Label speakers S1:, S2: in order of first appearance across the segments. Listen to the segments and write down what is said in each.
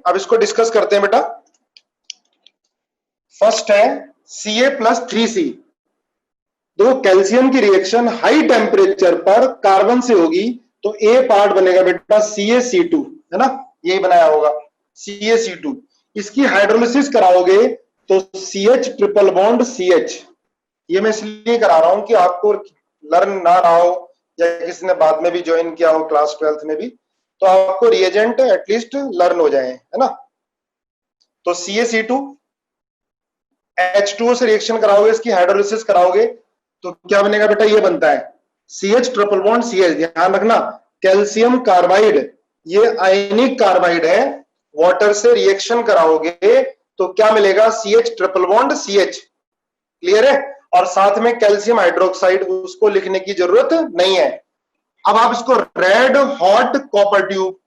S1: अब इसको डिस्कस करते हैं बेटा। फर्स्ट है Ca+3C। देखो कैल्शियम की रिएक्शन हाई टेम्परेचर पर कार्बन से होगी तो ए पार्ट बनेगा बेटा CaC2, है ना, यही बनाया होगा CaC2। इसकी हाइड्रोलिसिस कराओगे तो CH ट्रिपल बॉन्ड CH। ये मैं इसलिए करा रहा हूं कि आपको लर्न ना रहा हो या किसी ने बाद में भी ज्वाइन किया हो क्लास 12th में भी, तो आपको रिएजेंट एटलीस्ट लर्न हो जाए, है ना। तो CaC2 H2O से रिएक्शन कराओगे, इसकी हाइड्रोलिसिस कराओगे तो क्या बनेगा बेटा, ये बनता है CH ट्रिपल बॉन्ड CH। ध्यान रखना कैल्शियम कार्बाइड ये आयनिक कार्बाइड है, वाटर से रिएक्शन कराओगे तो क्या मिलेगा, CH triple bond CH। Clear है। और साथ में कैल्शियम हाइड्रोक्साइड, उसको लिखने की जरूरत नहीं है। अब आप इसको रेड हॉट कॉपर ट्यूब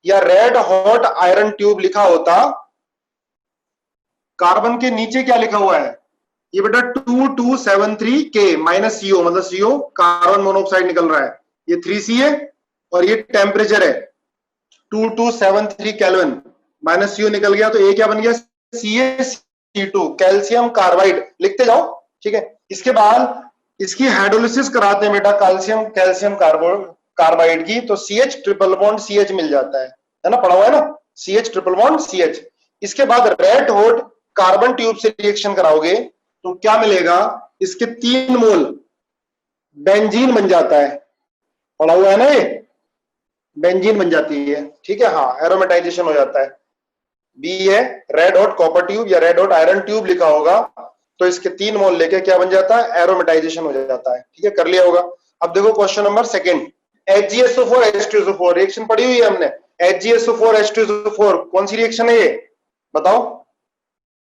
S1: या रेड हॉट आयरन ट्यूब लिखा होता, कार्बन के नीचे क्या लिखा हुआ है, ये बेटा 2273K माइनस CO, मतलब CO कार्बन मोनोऑक्साइड निकल रहा है, ये 3C है और ये टेम्परेचर है 2273 केल्विन, माइनस CO निकल गया तो ये क्या बन गया, CaC2 कैल्शियम कार्बाइड। लिखते जाओ, ठीक है। इसके बाद इसकी हाइड्रोलिसिस कराते हैं बेटा कैल्शियम कार्बाइड की, तो CH ट्रिपल बॉन्ड CH मिल जाता है ना, पढ़ा हुआ है ना, CH ट्रिपल बॉन्ड CH। इसके बाद रेड हॉट कार्बन ट्यूब से रिएक्शन कराओगे तो क्या मिलेगा, इसके 3 मोल बेंजीन बन जाता है, पढ़ा हुआ है ना, ये बेंजीन बन जाती है, ठीक है। हाँ, एरोमेटाइजेशन हो जाता है। बी है रेड हॉट कॉपर ट्यूब या रेड हॉट आयरन ट्यूब लिखा होगा तो इसके 3 मोल लेके क्या बन जाता है, एरोमेटाइजेशन हो जाता है, ठीक है, कर लिया होगा। अब देखो question number second, HgSO4 H2SO4 reaction पढ़ी हुई है हमने। HgSO4 H2SO4 कौन सी रिएक्शन है ये बताओ,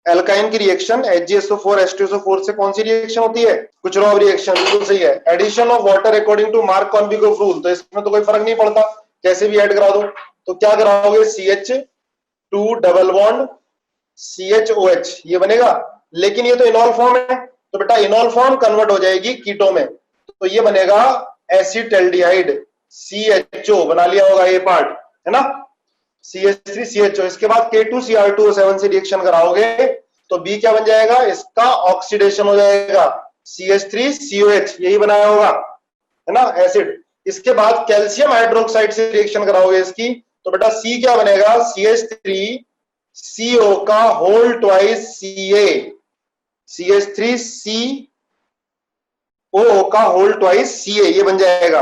S1: एल्काइन की रिएक्शन HgSO4 H2SO4 से कौन सी रिएक्शन होती है, कुचरॉव रिएक्शन, बिल्कुल सही है। Addition of water according to Markov rule, तो इसमें तो कोई फर्क नहीं पड़ता, कैसे भी ऐड करा दो। तो क्या कराओगे, CH2 डबल बॉन्ड CHOH ये बनेगा, लेकिन ये तो इनॉल फॉर्म है, तो बेटा इनॉल फॉर्म कन्वर्ट हो जाएगी कीटो में, तो ये बनेगा एसिटाल्डिहाइड CHO, बना लिया होगा ये पार्ट, है ना, CH3CHO। इसके बाद K2Cr2O7 से रिएक्शन कराओगे तो B क्या बन जाएगा, इसका ऑक्सीडेशन हो जाएगा CH3COH, यही बनाया होगा, है ना, एसिड। इसके बाद कैल्शियम हाइड्रोक्साइड से रिएक्शन कराओगे इसकी तो बेटा C क्या बनेगा, CH3CO का होल ट्वाइस Ca, CH3CO का होल ट्वाइस Ca, ये बन जाएगा।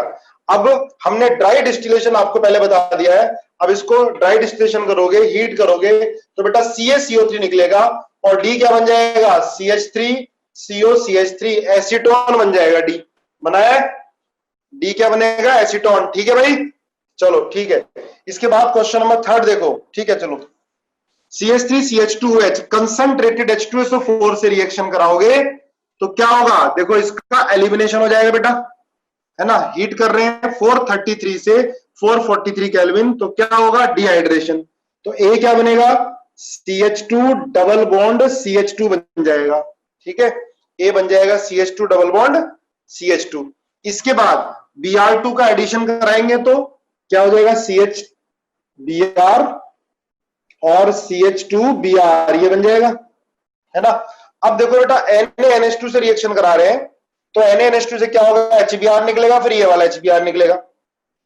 S1: अब हमने ड्राई डिस्टिलेशन आपको पहले बता दिया है, अब इसको ड्राई डिस्टिलेशन करोगे, हीट करोगे तो बेटा CaCO3 निकलेगा और D क्या बन जाएगा, CH3COCH3 एसीटोन बन जाएगा, D बनाया है, D क्या बनेगा, एसीटोन, ठीक है भाई, चलो ठीक है। इसके बाद क्वेश्चन नंबर थर्ड देखो, ठीक है, चलो CH3CH2OH कंसंट्रेटेड H2SO4 से रिएक्शन कराओगे तो क्या होगा, देखो इसका एलिमिनेशन हो जाएगा बेटा, है ना, हीट कर रहे हैं 433 से 443 केल्विन, तो क्या होगा, डिहाइड्रेशन। तो ए क्या बनेगा, CH2 डबल बॉन्ड CH2 बन जाएगा, ठीक है, ए बन जाएगा CH2 डबल बॉन्ड CH2। इसके बाद Br2 का एडिशन कराएंगे तो क्या हो जाएगा, CHBr और CH2Br, ये बन जाएगा, है ना। अब देखो बेटा NaNH2 से रिएक्शन करा रहे हैं तो NaNH2 से क्या होगा, HBr निकलेगा, फिर ये वाला HBr निकलेगा,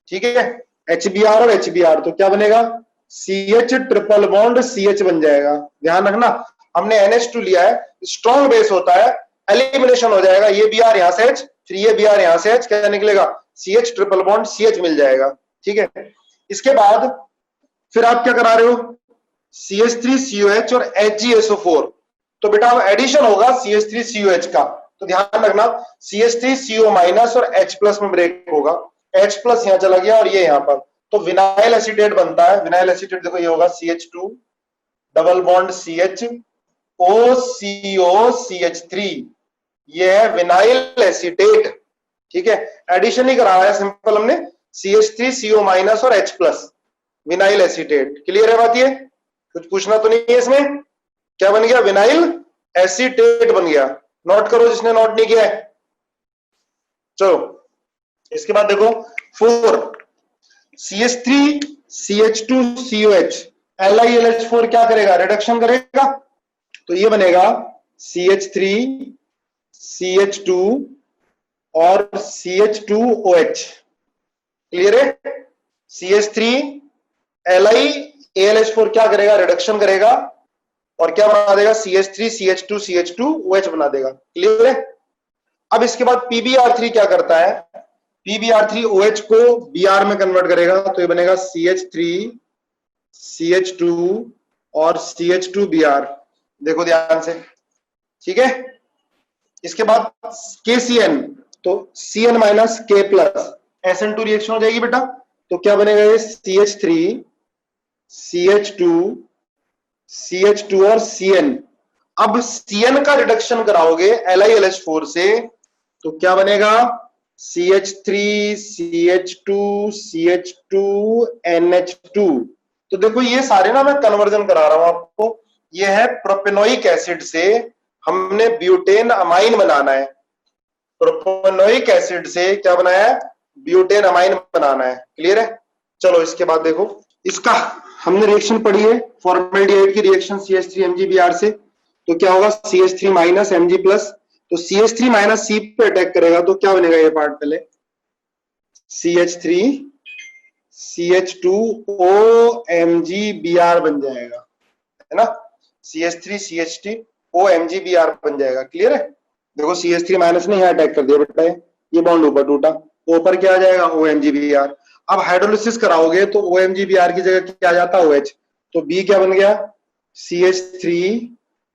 S1: ठीक है, HBr और HBr, तो क्या बनेगा, CH ट्रिपल बॉन्ड CH बन जाएगा। ध्यान रखना हमने NH2 लिया है, स्ट्रॉन्ग बेस होता है, एलिमिनेशन हो जाएगा, ये Br यहां से H, फिर ये Br यहां से H, क्या निकलेगा, CH ट्रिपल बॉन्ड CH मिल जाएगा, ठीक है। इसके बाद फिर आप क्या करा रहे हो, CH3COH और HgSO4, तो बेटा अब एडिशन होगा CH3COH का, तो ध्यान रखना CH3CO माइनस और H प्लस में ब्रेक होगा, H प्लस यहां चला गया और ये यहां पर, तो विनाइल एसीटेट बनता है। विनाइल एसीटेट देखो ये होगा CH2 double bond CH OCOCH3, ये है विनाइल एसीटेट, ठीक है। एडिशन ही कराया है सिंपल हमने, CH3CO माइनस और H plus vinyl acetate. Clear है बात, ये कुछ पूछना तो नहीं है इसमें, क्या बन गया, विनाइल एसीटेट बन गया। नोट करो जिसने नोट नहीं किया है, चलो इसके बाद देखो 4 CH3CH2COH LiLH4 क्या करेगा, रिडक्शन करेगा, तो ये बनेगा CH3 CH2 और CH2OH। क्लियर है? CH3 LiAlH4 क्या करेगा, रिडक्शन करेगा और क्या बना देगा, CH3 CH2 CH2OH बना देगा। क्लियर है? अब इसके बाद PbR3 क्या करता है, PbR3 OH को Br में कन्वर्ट करेगा, तो ये बनेगा CH3 CH2 और CH2Br। देखो ध्यान से, ठीक है। इसके बाद KCN, तो Cn minus K plus SN2 reaction हो जाएगी बेटा, तो क्या बनेगा, ये CH3 CH2 CH2 और Cn। अब Cn का रिडक्शन कराओगे LiLH4 से, तो क्या बनेगा, CH3 CH2 CH2 NH2। तो देखो ये सारे ना मैं कन्वर्जन करा रहा हूं आपको, ये है प्रोपेनोइक एसिड से हमने ब्यूटेन अमाइन बनाना है, प्रोपेनोइक एसिड से क्या बनाया है, ब्यूटेन अमाइन बनाना है। क्लियर है? चलो इसके बाद देखो, इसका हमने रिएक्शन पढ़ी है, फॉर्मेल्डिहाइड की रिएक्शन CH3 MgBr से, तो क्या होगा, CH3 माइनस Mg प्लस, तो CH3 माइनस C पे अटैक करेगा, तो क्या बनेगा ये पार्ट, पहले CH3 CH2O MgBr बन जाएगा, है ना, CH3 CH2O MgBr बन जाएगा। क्लियर है? देखो CH3 माइनस ने यहाँ अटैक कर दिया बेटा, ये बॉन्ड ऊपर टूटा, ऊपर क्या आ जाएगा, OMgBr। अब हाइड्रोलिसिस कराओगे तो OMgBr की जगह क्या आ जाता है, OH, तो B क्या बन गया, CH3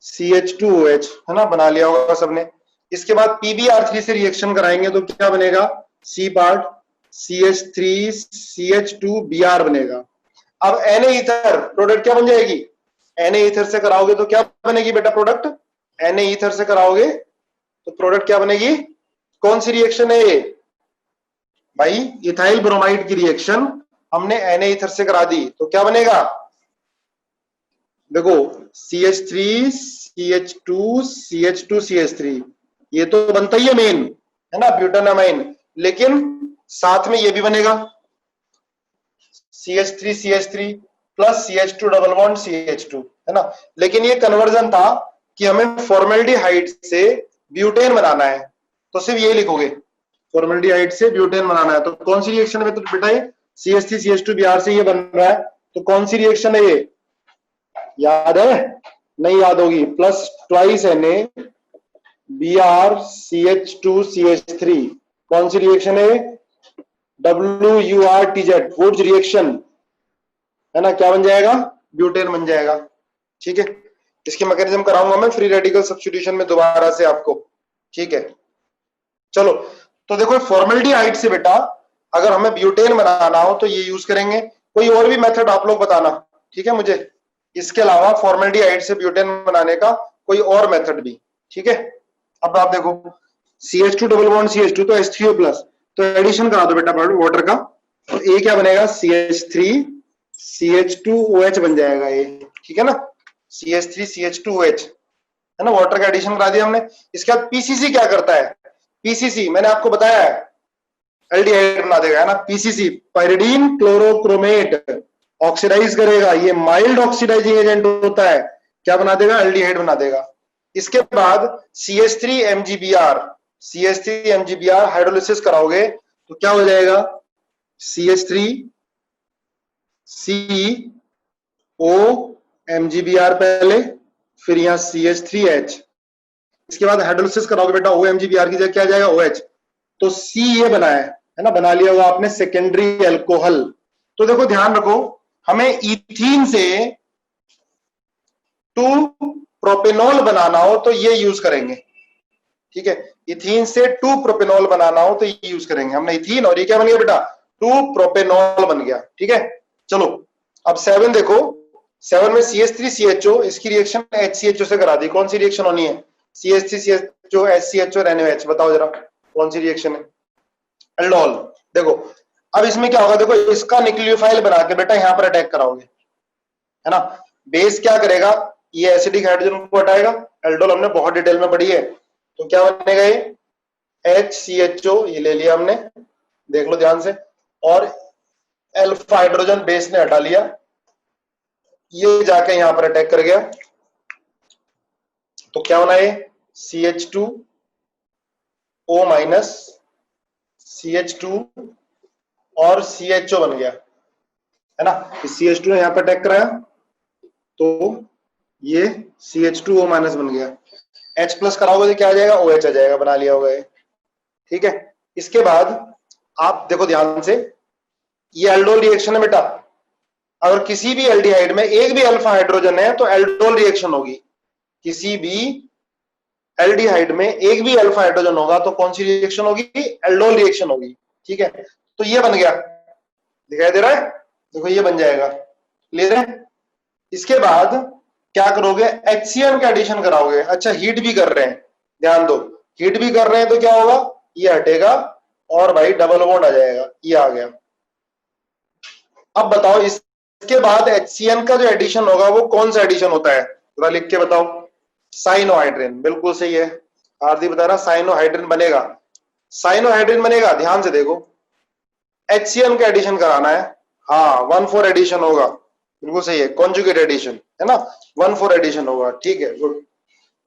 S1: CH2OH, है ना, बना लिया होगा सबने। इसके बाद PbR3 से रिएक्शन कराएंगे तो क्या बनेगा, C पार्ट CH3 CH2Br बनेगा। अब Na ईथर प्रोडक्ट क्या बन जाएगी, Na ईथर से कराओगे तो क्या बनेगी बेटा प्रोडक्ट, Na ईथर से कराओगे तो प्रोडक्ट क्या बनेगी, कौन सी रिएक्शन है ये भाई, इथाइल ब्रोमाइड की रिएक्शन हमने Na ईथर से करा दी, तो क्या बनेगा, देखो CH3 CH2 CH2 CH3, ये तो बनता ही है मेन, है ना, ब्यूटानामाइन, लेकिन साथ में ये भी बनेगा CH3 CH3 plus CH2 double bond CH2, है ना। लेकिन ये कन्वर्जन था कि हमें फॉर्मेल्डिहाइड से ब्यूटेन बनाना है, तो सिर्फ ये लिखोगे, फॉर्मेल्डिहाइड से ब्यूटेन बनाना है, तो कौन सी रिएक्शन है, तो बेटा ये CH3 CH2Br से ये बन रहा है, तो कौन सी रिएक्शन है ये, याद है, नहीं याद होगी, plus twice NaBr CH2 CH3, कौन सी रिएक्शन है, WURTZ, वुड्स रिएक्शन, है ना, क्या बन जाएगा, ब्यूटेन बन जाएगा। ठीक है, इसकी मैकेनिज्म कराऊंगा मैं फ्री रेडिकल सब्स्टिट्यूशन में दोबारा से आपको। ठीक है, चलो, तो देखो फॉर्मेल्डिहाइड से बेटा अगर हमें ब्यूटेन बनाना हो तो ये यूज करेंगे, कोई और भी मेथड आप लोग बताना, ठीक है, मुझे इसके अलावा फॉर्मेल्डिहाइड से ब्यूटेन बनाने का कोई और मेथड भी। ठीक है, अब आप देखो CH2 डबल बॉन्ड CH2 तो H3O प्लस, तो एडिशन करा दो बेटा वाटर का, तो ए क्या बनेगा, CH3 CH2OH बन जाएगा ये, ठीक है ना, CH3 CH2OH, है ना, वाटर का एडिशन करा दिया हमने। इसके बाद PCC क्या करता है, PCC मैंने आपको बताया है एल्डिहाइड बना देगा, है ना, PCC पाइरिडीन क्लोरोक्रोमेट ऑक्सीडाइज करेगा, ये माइल्ड ऑक्सीडाइजिंग एजेंट होता है, क्या बना देगा, एल्डिहाइड बना देगा। इसके बाद CH3 MgBr हाइड्रोलिसिस कराओगे तो क्या हो जाएगा, CH3 CO MgBr पहले, फिर यहाँ CH3H, इसके बाद हाइड्रोलिसिस कराओगे बेटा OMgBr की जगह क्या आ जाएगा, OH, तो C ये बना है ना, बना लिया होगा आपने सेकेंडरी एल्कोहल। तो देखो ध्यान रखो, हमें इथीन से 2 प्रोपेनॉल बनाना हो तो ये यूज करेंगे। ठीक है, इथीन से 2 प्रोपेनॉल बनाना हो तो ये यूज करेंगे, हमने इथीन और ये क्या बन गया बेटा, 2 प्रोपेनॉल बन गया। ठीक है, चलो अब 7 देखो, 7 में CH3CHO, इसकी रिएक्शन HCHO से करा दी, कौन सी रिएक्शन होनी है, CH3CHO HCHO और NaOH, बताओ जरा कौन सी रिएक्शन है, एल्डोल। देखो अब इसमें क्या होगा, देखो इसका न्यूक्लियोफाइल बना के बेटा यहां पर अटैक कराओगे, है ना, बेस क्या करेगा, ये एसिडिक हाइड्रोजन को हटाएगा, एल्डोल हमने बहुत डिटेल में पढ़ी है, तो क्या बनेगा ये HCHO, ये ले लिया हमने, देख लो ध्यान से, और एल्फा हाइड्रोजन बेस ने हटा लिया, ये जाके यहां पर अटैक कर गया, तो क्या होना है, CH2O माइनस CH2 और CHO बन गया, है ना। CH2 ने यहां पर अटैक कराया तो ये CH2O माइनस बन गया, H प्लस कराओगे तो क्या आ जाएगा, OH आ जाएगा, बना लिया होगा ये, ठीक है। इसके बाद आप देखो ध्यान से, ये एल्डोल रिएक्शन है बेटा, अगर किसी भी एल्डिहाइड में एक भी अल्फा हाइड्रोजन है तो एल्डोल रिएक्शन होगी, किसी भी एल्डिहाइड में एक भी अल्फा हाइड्रोजन होगा तो कौन सी रिएक्शन होगी, एल्डोल रिएक्शन होगी, ठीक है। तो ये बन गया, दिखाई दे रहा है, देखो ये बन जाएगा, क्लियर है। इसके बाद क्या करोगे, HCN का एडिशन कराओगे, अच्छा हीट भी कर रहे हैं, ध्यान दो, हीट भी कर रहे हैं तो क्या होगा, ये हटेगा और भाई डबल बॉन्ड आ जाएगा, ये आ गया। अब बताओ इसके बाद HCN का जो एडिशन होगा वो कौन सा एडिशन होता है, थोड़ा लिख के बताओ, साइनोहाइड्रिन, बिल्कुल सही है, आरती बता रहा साइनोहाइड्रिन बनेगा, साइनोहाइड्रिन बनेगा, ध्यान से देखो, HCN का एडिशन कराना है, हाँ 1,4 एडिशन होगा, बिल्कुल सही है, कॉन्जुगेट एडिशन है ना, 1,4 एडिशन होगा, ठीक है गुड।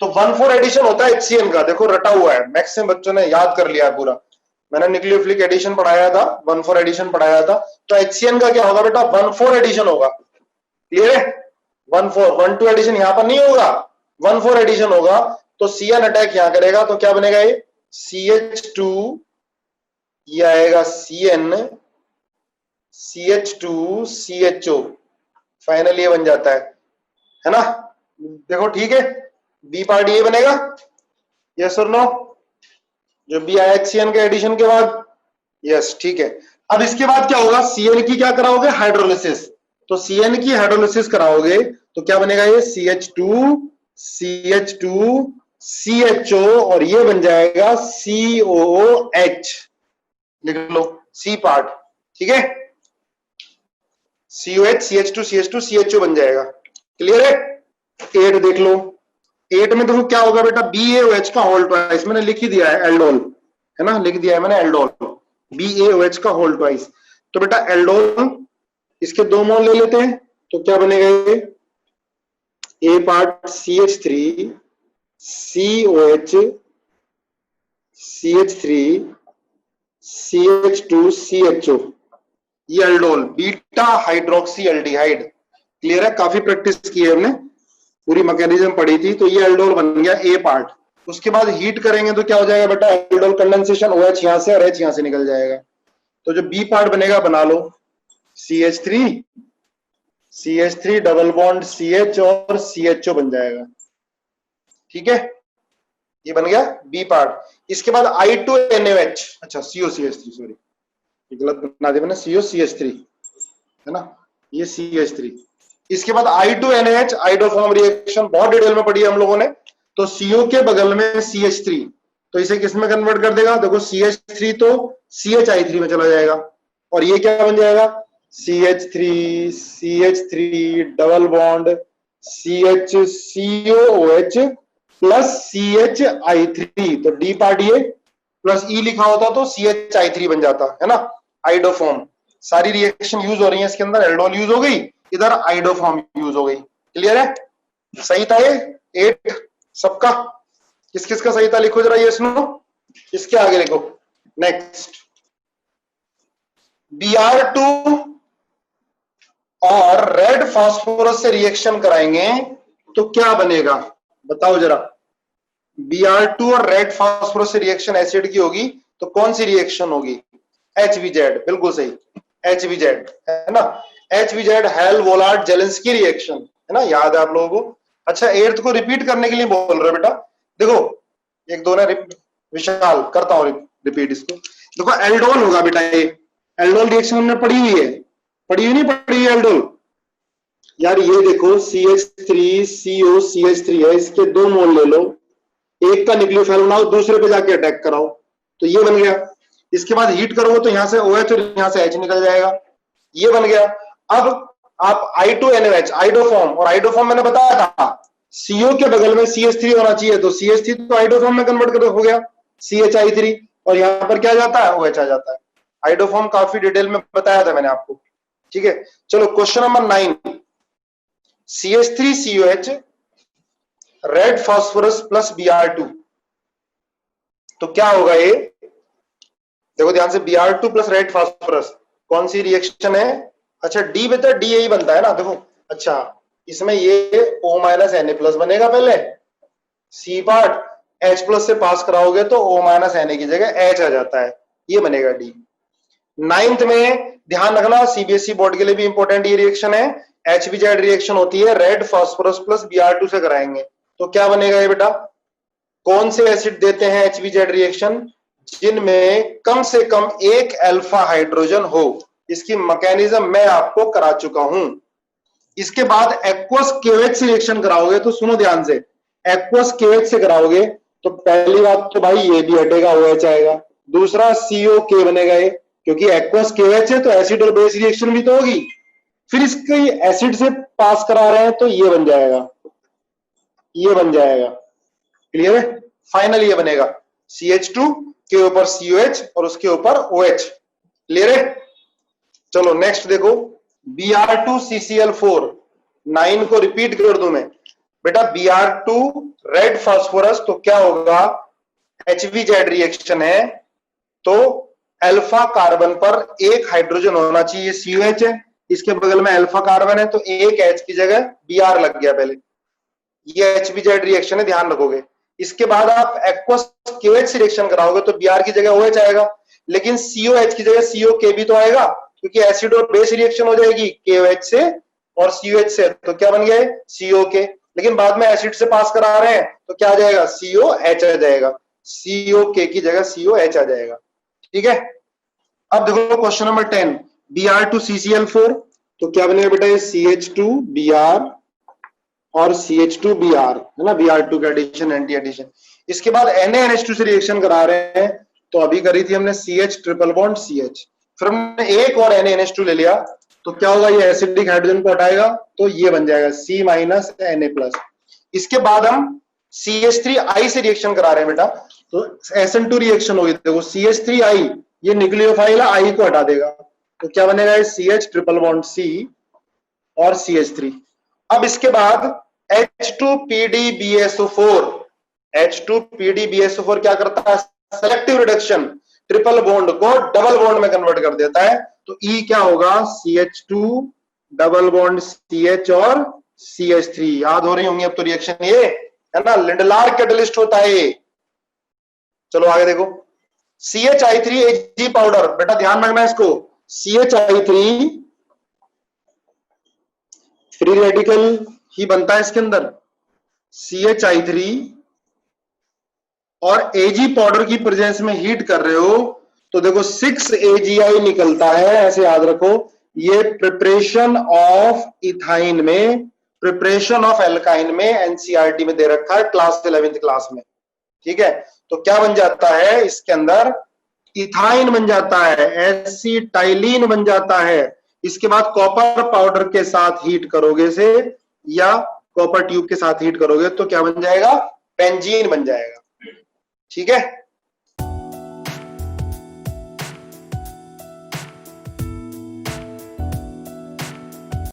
S1: तो 1,4 एडिशन होता है HCN का, देखो रटा हुआ है, मैक्सिमम बच्चों ने याद कर लिया पूरा, मैंने न्यूक्लियोफिलिक एडिशन पढ़ाया था, 1,4 एडिशन पढ़ाया था, तो HCN का क्या होगा बेटा, 1,4 एडिशन होगा, क्लियर है, 1,4, 1,2 एडिशन यहां पर नहीं होगा, 1,4 एडिशन होगा, तो CN अटैक यहां करेगा तो क्या बनेगा, ये CH2, ये आएगा CN, CH2 CHO, फाइनल ये बन जाता है ना, देखो ठीक है, बी पार्ट ये बनेगा, यस और नो, जो बी आया HCN के एडिशन के बाद, यस ठीक है। अब इसके बाद क्या होगा, CN की क्या कराओगे, हाइड्रोलिसिस, तो CN की हाइड्रोलिसिस कराओगे तो क्या बनेगा, ये CH2 CH2 CHO और ये बन जाएगा COOH, लिख लो सी पार्ट, ठीक है, COH CH2 CH2 CHO बन जाएगा, क्लियर है। 8 देख लो, 8 में देखो क्या होगा बेटा, BaOH का होल ट्वाइस, मैंने लिख ही दिया है एल्डोल, है ना, लिख दिया है मैंने एल्डोल, BaOH का होल ट्वाइस, तो बेटा एल्डोल इसके 2 मोल ले लेते हैं तो क्या बनेगा, ये A part CH3 COH CH3 CH2 CHO, ये aldol, beta hydroxy aldehyde, clear है, काफी प्रैक्टिस की है हमने, पूरी मैकेनिज्म पढ़ी थी, तो ये एल्डोल बन गया ए पार्ट। उसके बाद हीट करेंगे तो क्या हो जाएगा बेटा, एल्डोल कंडेंसेशन, OH यहां से और H यहां से निकल जाएगा, तो जो बी पार्ट बनेगा बना लो, CH3 डबल बॉन्ड CH और CHO बन जाएगा, ठीक है, ये बन गया बी पार्ट। इसके बाद I2NaOH, अच्छा COCH3, सॉरी गलत बना दिया मैंने, COCH3 है ना, ये CH3। इसके बाद I2NaH आइडोफॉर्म रिएक्शन बहुत डिटेल में पढ़ी है हम लोगों ने, तो CO के बगल में CH3, तो इसे किस में कन्वर्ट कर देगा, देखो CH3 तो CHI3 में चला जाएगा, और ये क्या बन जाएगा, CH3 double bond CHCOOH plus CHI3, तो डी पार्ट ये प्लस E लिखा होता तो CHI3 बन जाता, है ना, आइडोफॉर्म। सारी रिएक्शन यूज हो रही है इसके अंदर, एल्डोल यूज हो गई, इधर आइडोफॉर्म यूज हो गई, क्लियर है, सही था ये 8 सबका, किस किस का सही था लिखो जरा, ये सुनो, इसके आगे लिखो, नेक्स्ट Br2 और रेड फास्फोरस से रिएक्शन कराएंगे तो क्या बनेगा, बताओ जरा, Br2 और रेड फास्फोरस से रिएक्शन एसिड की होगी तो कौन सी रिएक्शन होगी, HVZ, बिल्कुल सही, HVZ है ना, HVZ हेल वोलार्ड जेलेंस्की रिएक्शन, है ना, याद है आप लोगों को। अच्छा 8th को रिपीट करने के लिए बोल रहे बेटा, देखो एक दो ना विशाल करता हूं रिपीट इसको, देखो एल्डोल होगा बेटा, ये एल्डोल रिएक्शन हमने पढ़ी हुई है, पढ़ी हुई नहीं पढ़ी है एल्डोल, यार ये देखो CH3COCH3 है, इसके 2 मोल ले लो, एक का न्यूक्लियोफाइल बनाओ, दूसरे पे जाके अटैक कराओ, तो ये बन गया। इसके बाद हीट करोगे तो यहां से OH और यहां से H निकल जाएगा, ये बन गया। अब आप I2NaOH आइडोफॉर्म, और आइडोफॉर्म मैंने बताया था CO के बगल में CH3 होना चाहिए, तो CH3 तो आइडोफॉर्म में कन्वर्ट कर हो गया CHI3, और यहां पर क्या जाता है, OH आ जाता है, आइडोफॉर्म काफी डिटेल में बताया था मैंने आपको, ठीक है। चलो question number 9, CH3COH red phosphorus plus Br2, तो क्या होगा ये, देखो ध्यान से, Br2 प्लस रेड फास्फोरस कौन सी रिएक्शन है? अच्छा डी बेटा डी यही बनता है ना, देखो अच्छा इसमें ये O माइनस Na प्लस बनेगा, पहले सी पार्ट H प्लस से पास कराओगे तो O माइनस Na की जगह H आ जाता है, ये बनेगा डी। नाइन्थ में ध्यान रखना, सीबीएसई बोर्ड के लिए भी इंपॉर्टेंट ये रिएक्शन है, HBZ रिएक्शन होती है रेड फास्फोरस प्लस Br2 से कराएंगे, तो क्या बनेगा ये बेटा, कौन से एसिड देते हैं HBZ रिएक्शन, जिनमें कम से कम एक अल्फा हाइड्रोजन हो, इसकी मैकेनिज्म मैं आपको करा चुका हूं। इसके बाद एक्वस केवेच से रिएक्शन कराओगे तो सुनो ध्यान से, एक्वस केवेच से कराओगे तो पहली बात तो भाई ये भी हटेगा, OH आएगा, दूसरा COK बनेगा ये, क्योंकि एक्वस केवेच है तो एसिड और बेस रिएक्शन भी तो होगी, फिर इसके एसिड से पास करा रहे हैं तो ये बन जाएगा, ये बन जाएगा, क्लियर है, फाइनल ये बनेगा CH2 के ऊपर COH और उसके ऊपर OH, क्लियर है। चलो नेक्स्ट देखो, Br2CCl4, 9 को रिपीट कर दूं मैं बेटा, Br2 रेड फास्फोरस, तो क्या होगा, HBZ रिएक्शन है तो अल्फा कार्बन पर एक हाइड्रोजन होना चाहिए, COH है, इसके बगल में अल्फा कार्बन है तो एक H की जगह Br लग गया पहले, ये HBZ रिएक्शन है, ध्यान रखोगे। इसके बाद आप एक्वस KOH से रिएक्शन कराओगे तो Br की जगह OH आएगा, लेकिन COH की जगह COK भी तो आएगा, क्योंकि एसिड और बेस रिएक्शन हो जाएगी KOH से और COH से, तो क्या बन गया COK, लेकिन बाद में एसिड से पास करा रहे हैं तो क्या आ जाएगा, COH आ जाएगा, COK की जगह COH आ जाएगा, ठीक है। अब देखो क्वेश्चन नंबर 10, Br2CCl4, तो क्या बनेगा बेटा, ये CH2Br और CH2Br है ना, Br2 का एडिशन एंटी एडिशन। इसके बाद NaNH2 से रिएक्शन करा रहे हैं, तो अभी करी थी हमने CH ट्रिपल बॉन्ड CH, फिर हमने एक और NaNH2 ले लिया, तो क्या होगा, ये एसिडिक हाइड्रोजन को हटाएगा तो ये बन जाएगा C माइनस Na प्लस। इसके बाद हम CH3I से रिएक्शन करा रहे हैं बेटा, तो SN2 रिएक्शन होगी, देखो CH3I ये न्यूक्लियोफाइल है, I को हटा देगा, तो क्या बनेगा, CH ट्रिपल बॉन्ड C और CH3। अब इसके बाद H2PDBSO4, H2PDBSO4 क्या करता है, सेलेक्टिव रिडक्शन, ट्रिपल बॉन्ड को डबल बॉन्ड में कन्वर्ट कर देता है, तो E क्या होगा, CH2 डबल बॉन्ड CH और CH3, याद हो रही होंगी अब तो रिएक्शन, ये है ना, लिंडलार कैटलिस्ट होता है ये। चलो आगे देखो, CHI3Ag पाउडर, बेटा ध्यान रखना इसको, CHI3 फ्री रेडिकल ही बनता है इसके अंदर, CHI3 और Ag पाउडर की प्रेजेंस में हीट कर रहे हो तो देखो 6AgI निकलता है, ऐसे याद रखो, ये प्रिपरेशन ऑफ इथाइन में, प्रिपरेशन ऑफ एल्काइन में एनसीईआरटी में दे रखा है क्लास 11th क्लास में, ठीक है। तो क्या बन जाता है, इसके अंदर इथाइन बन जाता है, एसिटाइलिन बन जाता है, इसके बाद कॉपर पाउडर के साथ हीट करोगे से या कॉपर ट्यूब के साथ हीट करोगे तो क्या बन जाएगा, बेंजीन बन जाएगा, ठीक है।